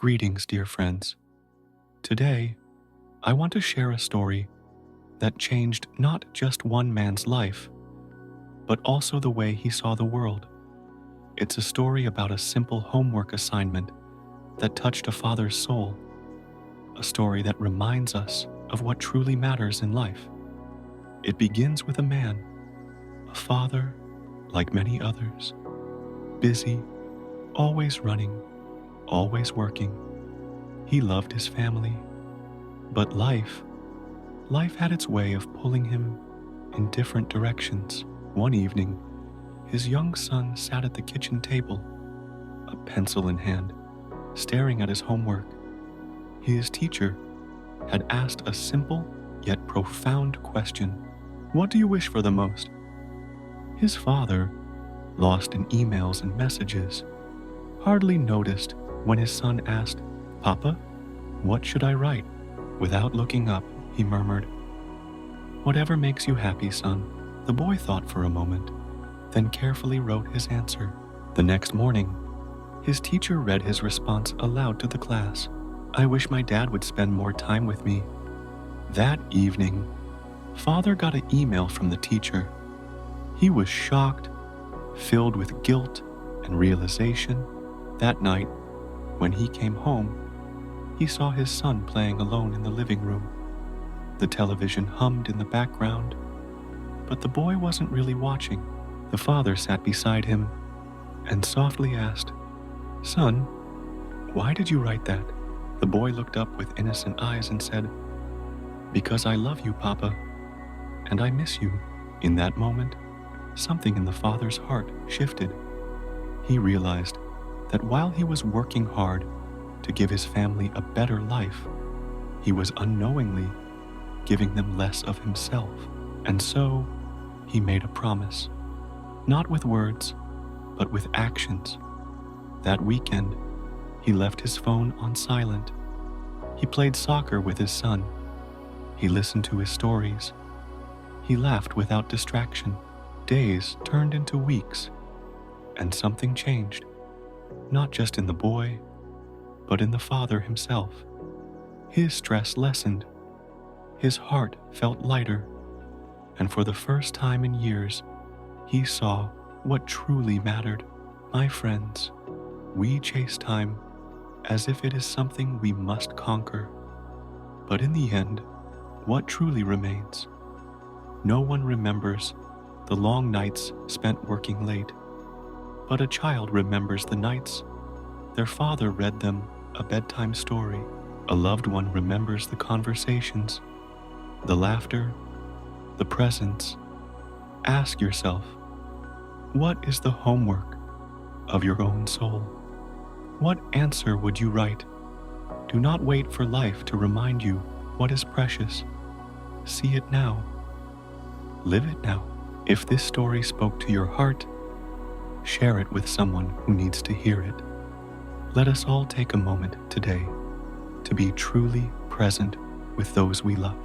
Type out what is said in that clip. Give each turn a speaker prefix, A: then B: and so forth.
A: Greetings, dear friends. Today, I want to share a story that changed not just one man's life, but also the way he saw the world. It's a story about a simple homework assignment that touched a father's soul, a story that reminds us of what truly matters in life. It begins with a man, a father like many others, busy, always running, always working. He loved his family, but life had its way of pulling him in different directions. One evening, his young son sat at the kitchen table, a pencil in hand, staring at his homework. His teacher had asked a simple yet profound question: "What do you wish for the most?" His father, lost in emails and messages, hardly noticed when his son asked, "Papa, what should I write?" Without looking up, he murmured, "Whatever makes you happy, son." The boy thought for a moment, then carefully wrote his answer. The next morning, his teacher read his response aloud to the class. "I wish my dad would spend more time with me." That evening, father got an email from the teacher. He was shocked, filled with guilt and realization. That night, when he came home, he saw his son playing alone in the living room. The television hummed in the background, but the boy wasn't really watching. The father sat beside him and softly asked, "Son, why did you write that?" The boy looked up with innocent eyes and said, "Because I love you, Papa, and I miss you." In that moment, something in the father's heart shifted. He realized that while he was working hard to give his family a better life, he was unknowingly giving them less of himself. And so, he made a promise, not with words, but with actions. That weekend, he left his phone on silent. He played soccer with his son. He listened to his stories. He laughed without distraction. Days turned into weeks, and something changed, not just in the boy, but in the father himself. His stress lessened. His heart felt lighter, and for the first time in years, he saw what truly mattered. My friends, we chase time as if it is something we must conquer. But in the end, what truly remains? No one remembers the long nights spent working late, but a child remembers the nights their father read them a bedtime story. A loved one remembers the conversations, the laughter, the presence. Ask yourself, what is the homework of your own soul? What answer would you write? Do not wait for life to remind you what is precious. See it now. Live it now. If this story spoke to your heart, share it with someone who needs to hear it. Let us all take a moment today to be truly present with those we love.